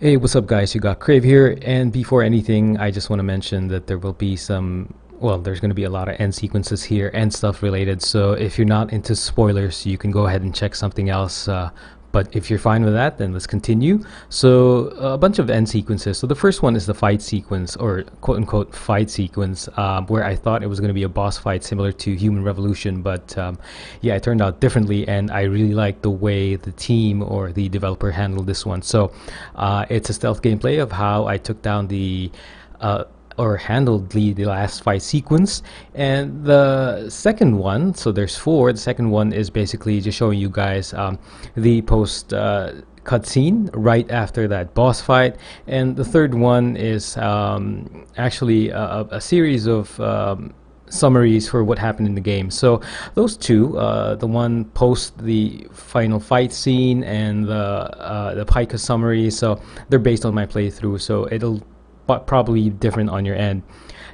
Hey, what's up, guys? You got Crave here, and before anything, I just want to mention that there will be there's going to be a lot of end sequences here and stuff related. So if you're not into spoilers, you can go ahead and check something else. But if you're fine with that, then let's continue. So a bunch of end sequences. So the first one is the fight sequence, or quote unquote fight sequence, where I thought it was going to be a boss fight similar to Human Revolution, but yeah, it turned out differently, and I really like the way the team or the developer handled this one. So it's a stealth gameplay of how I took down uh, or handled the last fight sequence. And the second one, so there's four. The second one is basically just showing you guys the post cutscene right after that boss fight. And the third one is actually a series of summaries for what happened in the game. So those two, the one post the final fight scene and the Picus summary, so they're based on my playthrough, so it'll probably different on your end.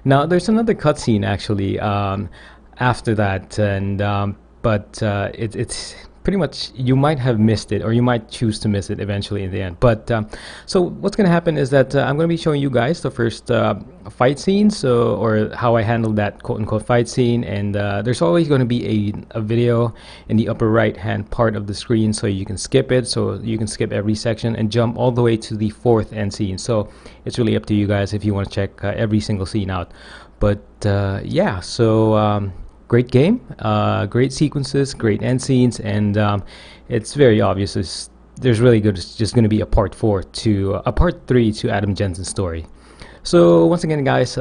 Now there's another cutscene actually after that, and but it's pretty much, you might have missed it, or you might choose to miss it eventually in the end. But so what's going to happen is that I'm going to be showing you guys the first fight scene, so, or how I handled that quote-unquote fight scene. And there's always going to be a video in the upper right hand part of the screen, so you can skip it, so you can skip every section and jump all the way to the fourth end scene. So it's really up to you guys if you want to check every single scene out. But yeah, so great game, great sequences, great end scenes, and it's very obvious there's really good. It's just going to be a part 3 to Adam Jensen's story. So once again, guys,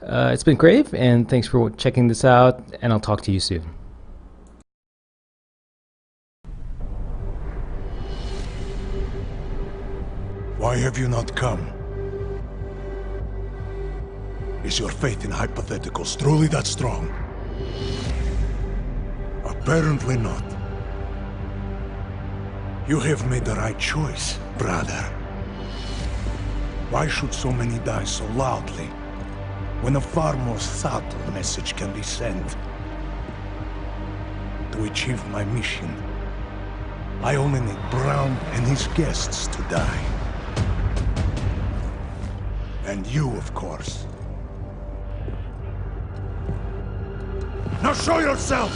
it's been Crave, and thanks for checking this out, and I'll talk to you soon. Why have you not come? Is your faith in hypotheticals truly that strong? Apparently not. You have made the right choice, brother. Why should so many die so loudly, when a far more subtle message can be sent? To achieve my mission, I only need Brown and his guests to die. And you, of course. Now show yourself!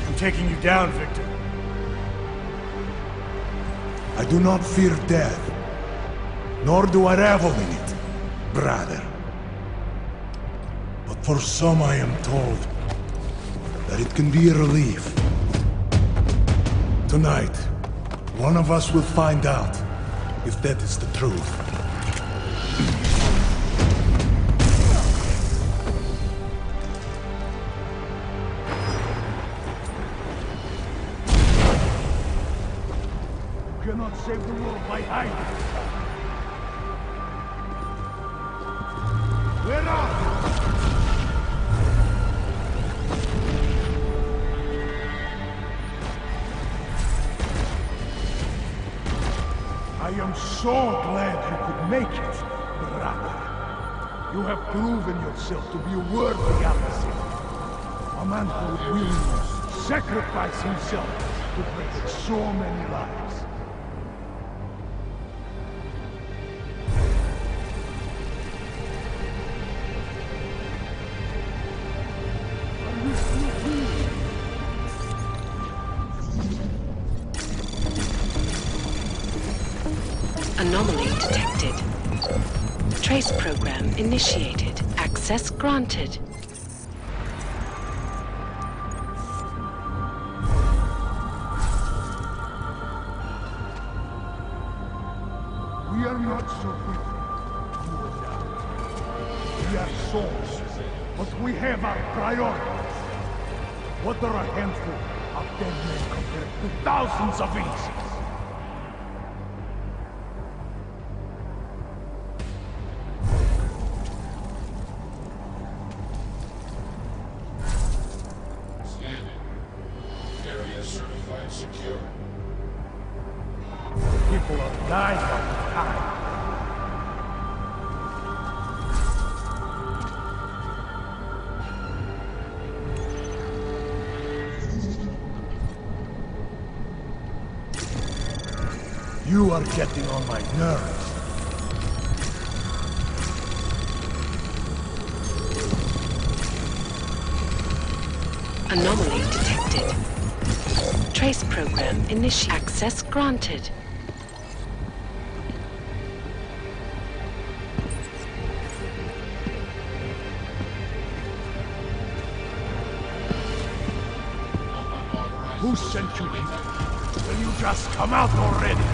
I'm taking you down, Victor. I do not fear death, nor do I revel in it, brother. But for some I am told that it can be a relief. Tonight, one of us will find out if that is the truth. Cannot save the world by hiding. Where are I am so glad you could make it, brother. You have proven yourself to be a worthy adversary. A man who would willingly sacrifice himself to protect so many lives. Anomaly detected. Trace program initiated. Access granted. We are not so different, you and I. We are souls, but we have our priorities. What are a handful of dead men compared to thousands of innocents? Secure. People are dying all the time. You are getting on my nerves. Anomaly detected. Trace program initiated. Access granted. Who sent you here? Will you just come out already?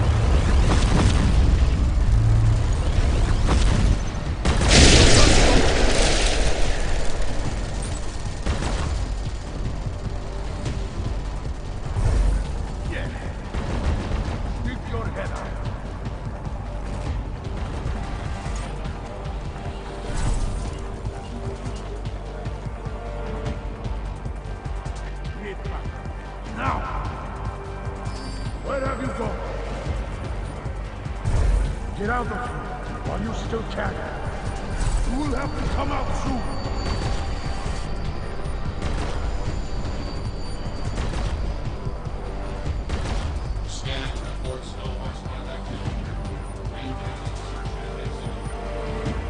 Yeah. Keep your head up. Now! Where have you gone? Get out of here while you still can. You will have to come out soon. Scan reports no hostile activity.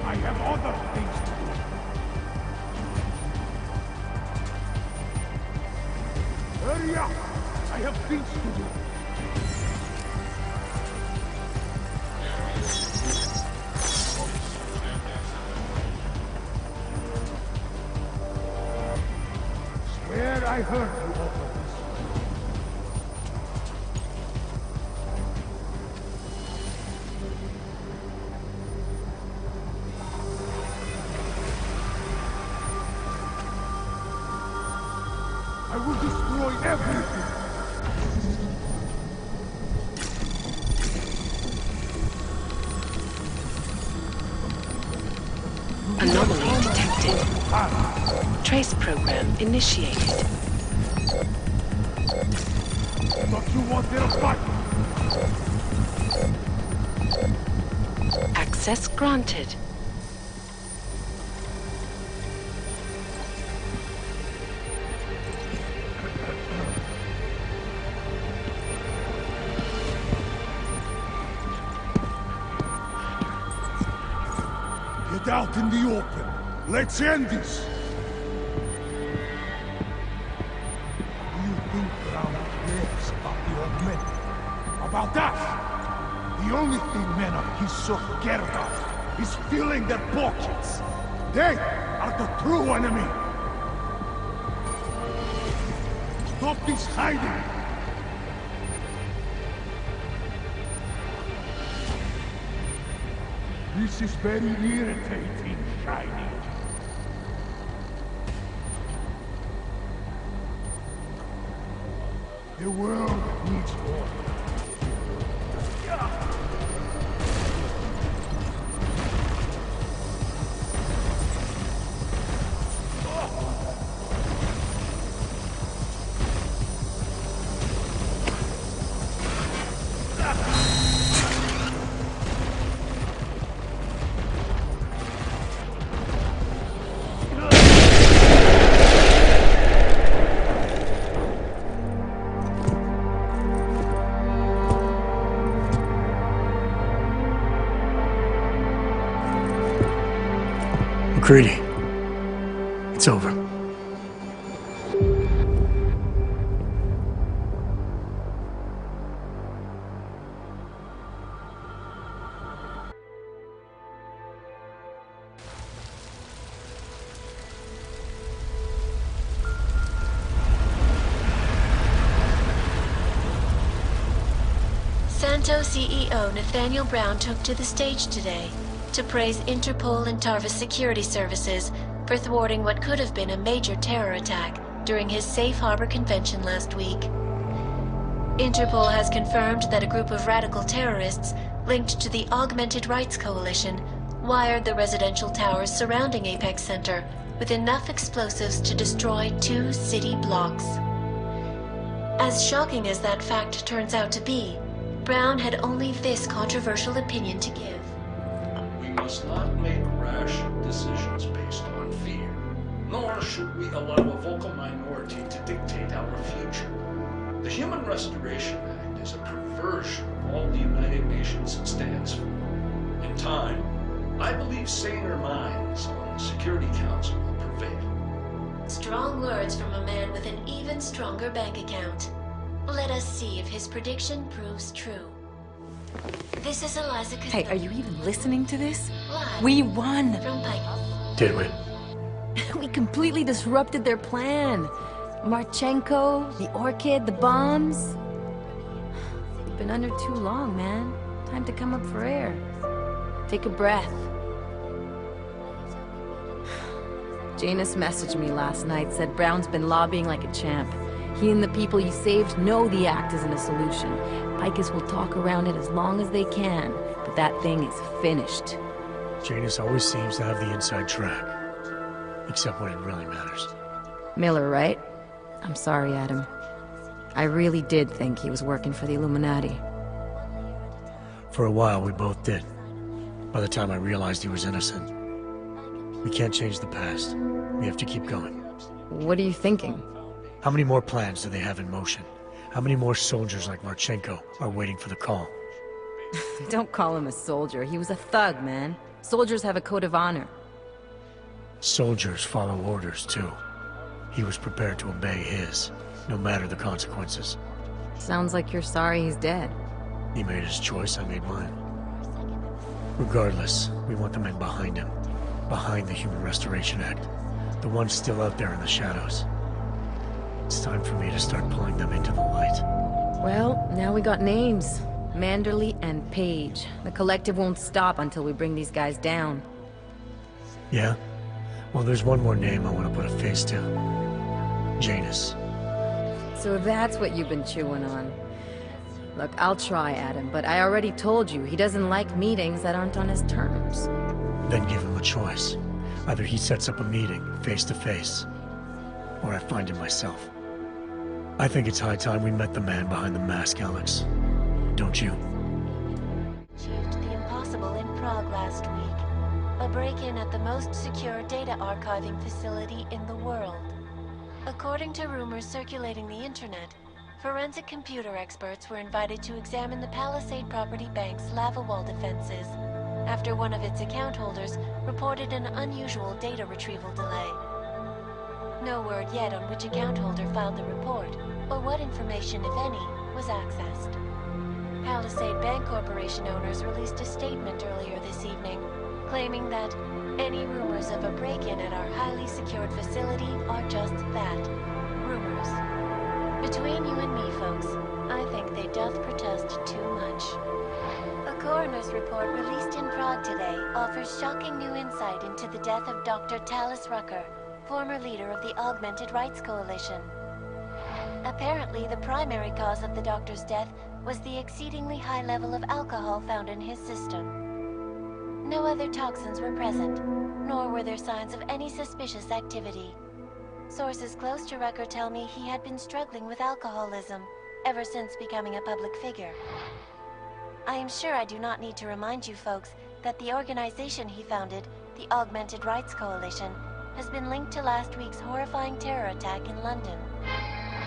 I have other things to do. Hurry up! I have things to do. Swear I heard you over this. I will destroy everything. Anomaly detected. Trace program initiated. Don't you want their fight? Access granted. Get out in the open. Let's end this. Do you think Brown cares about the augmented? About us? The only thing men of his sort care about is filling their pockets. They are the true enemy. Stop this hiding. This is very irritating, Shiny. The world needs more. McCready, it's over. Santo CEO Nathaniel Brown took to the stage today to praise Interpol and Tarvis security services for thwarting what could have been a major terror attack during his Safe Harbor convention last week. Interpol has confirmed that a group of radical terrorists linked to the Augmented Rights Coalition wired the residential towers surrounding Apex Center with enough explosives to destroy 2 city blocks. As shocking as that fact turns out to be, Brown had only this controversial opinion to give. We must not make rash decisions based on fear, nor should we allow a vocal minority to dictate our future. The Human Restoration Act is a perversion of all the United Nations stands for. In time, I believe saner minds on the Security Council will prevail. Strong words from a man with an even stronger bank account. Let us see if his prediction proves true. This is Eliza Hey, are you even listening to this? Live We won! from Picus. Did we? We completely disrupted their plan. Marchenko, the Orchid, the bombs. You've been under too long, man. Time to come up for air. Take a breath. Janus messaged me last night, said Brown's been lobbying like a champ. He and the people you saved know the act isn't a solution. Picus will talk around it as long as they can, but that thing is finished. Janus always seems to have the inside track. Except when it really matters. Miller, right? I'm sorry, Adam. I really did think he was working for the Illuminati. For a while, we both did. By the time I realized he was innocent. We can't change the past. We have to keep going. What are you thinking? How many more plans do they have in motion? How many more soldiers like Marchenko are waiting for the call? Don't call him a soldier. He was a thug, man. Soldiers have a code of honor. Soldiers follow orders, too. He was prepared to obey his, no matter the consequences. Sounds like you're sorry he's dead. He made his choice, I made mine. Regardless, we want the men behind him. Behind the Human Restoration Act. The ones still out there in the shadows. It's time for me to start pulling them into the light. Well, now we got names. Manderley and Page. The collective won't stop until we bring these guys down. Yeah? Well, there's one more name I want to put a face to. Janus. So that's what you've been chewing on. Look, I'll try, Adam, but I already told you he doesn't like meetings that aren't on his terms. Then give him a choice. Either he sets up a meeting, face to face, or I find him myself. I think it's high time we met the man behind the mask, Alex. Don't you? Achieved the impossible in Prague last week. A break-in at the most secure data archiving facility in the world. According to rumors circulating the internet, forensic computer experts were invited to examine the Palisade Property Bank's lava wall defenses after one of its account holders reported an unusual data retrieval delay. No word yet on which account holder filed the report, or what information, if any, was accessed. Palisade Bank Corporation owners released a statement earlier this evening, claiming that any rumors of a break-in at our highly secured facility are just that, rumors. Between you and me, folks, I think they doth protest too much. A coroner's report released in Prague today offers shocking new insight into the death of Dr. Talis Rucker, former leader of the Augmented Rights Coalition. Apparently, the primary cause of the doctor's death was the exceedingly high level of alcohol found in his system. No other toxins were present, nor were there signs of any suspicious activity. Sources close to Rucker tell me he had been struggling with alcoholism ever since becoming a public figure. I am sure I do not need to remind you folks that the organization he founded, the Augmented Rights Coalition, has been linked to last week's horrifying terror attack in London.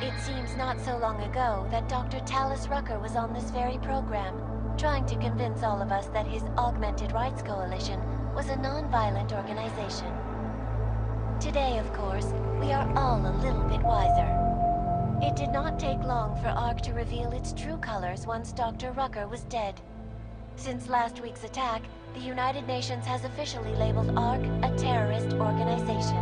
It seems not so long ago that Dr. Talis Rucker was on this very program, trying to convince all of us that his Augmented Rights Coalition was a non-violent organization. Today, of course, we are all a little bit wiser. It did not take long for ARC to reveal its true colors once Dr. Rucker was dead. Since last week's attack, the United Nations has officially labeled ARC a terrorist organization.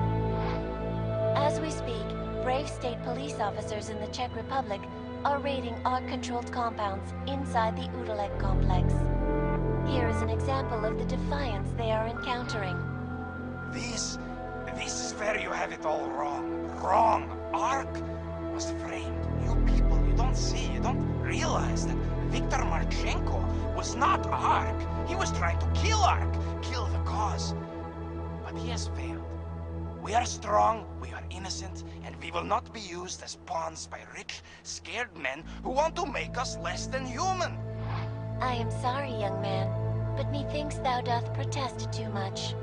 As we speak, brave state police officers in the Czech Republic are raiding ARC-controlled compounds inside the Udalek complex. Here is an example of the defiance they are encountering. This is where you have it all wrong. Wrong. ARC was framed. You people, you don't see, you don't realize that Viktor Marchenko was not ARC. He was trying to kill ARC, kill the cause. But he has failed. We are strong, we are innocent, and we will not be used as pawns by rich, scared men who want to make us less than human. I am sorry, young man, but methinks thou doth protest too much.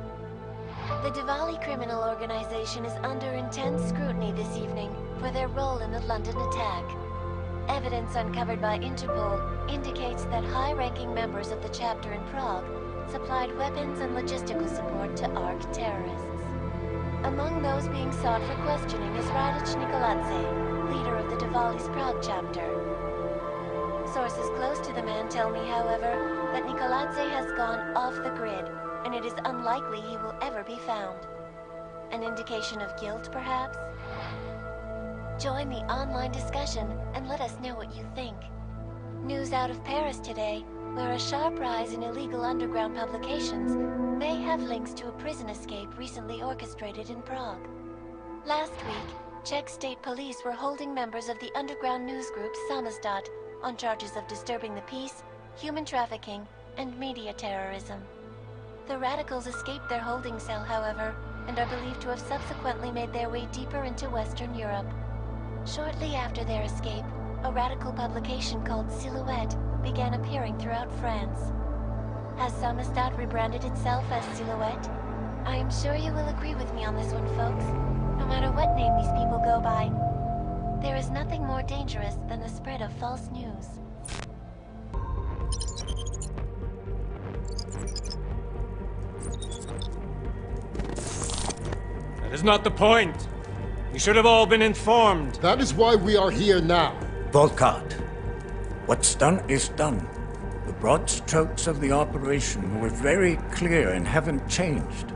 The Diwali criminal organization is under intense scrutiny this evening for their role in the London attack. Evidence uncovered by Interpol indicates that high-ranking members of the chapter in Prague supplied weapons and logistical support to ARC terrorists. Among those being sought for questioning is Radich Nikoladze, leader of the Diwali's Prague chapter. Sources close to the man tell me, however, that Nikoladze has gone off the grid, and it is unlikely he will ever be found. An indication of guilt, perhaps? Join the online discussion and let us know what you think. News out of Paris today, where a sharp rise in illegal underground publications may have links to a prison escape recently orchestrated in Prague. Last week, Czech state police were holding members of the underground news group Samizdat on charges of disturbing the peace, human trafficking, and media terrorism. The radicals escaped their holding cell, however, and are believed to have subsequently made their way deeper into Western Europe. Shortly after their escape, a radical publication called Silhouette began appearing throughout France. Has Samizdat rebranded itself as Silhouette? I am sure you will agree with me on this one, folks. No matter what name these people go by, there is nothing more dangerous than the spread of false news. That is not the point. You should have all been informed. That is why we are here now. Volkart, what's done is done. The broad strokes of the operation were very clear and haven't changed.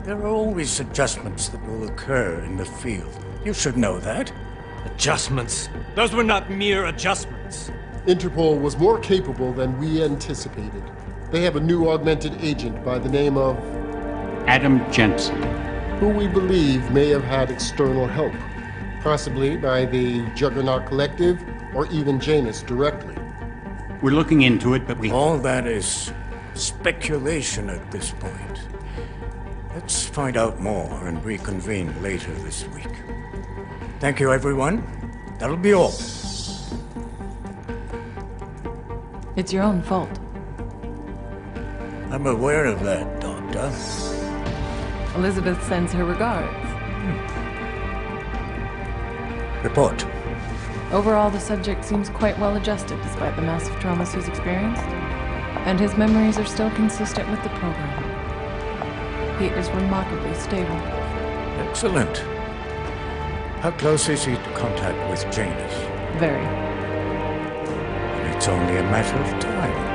There are always adjustments that will occur in the field. You should know that. Adjustments? Those were not mere adjustments. Interpol was more capable than we anticipated. They have a new augmented agent by the name of... Adam Jensen, who we believe may have had external help, possibly by the Juggernaut Collective or even Janus directly. We're looking into it, but all that is speculation at this point. Let's find out more and reconvene later this week. Thank you, everyone. That'll be all. It's your own fault. I'm aware of that, Doctor. Elizabeth sends her regards. Report. Overall, the subject seems quite well adjusted despite the massive traumas he's experienced, and his memories are still consistent with the program. He is remarkably stable. Excellent. How close is he to contact with Janus? Very. And it's only a matter of time.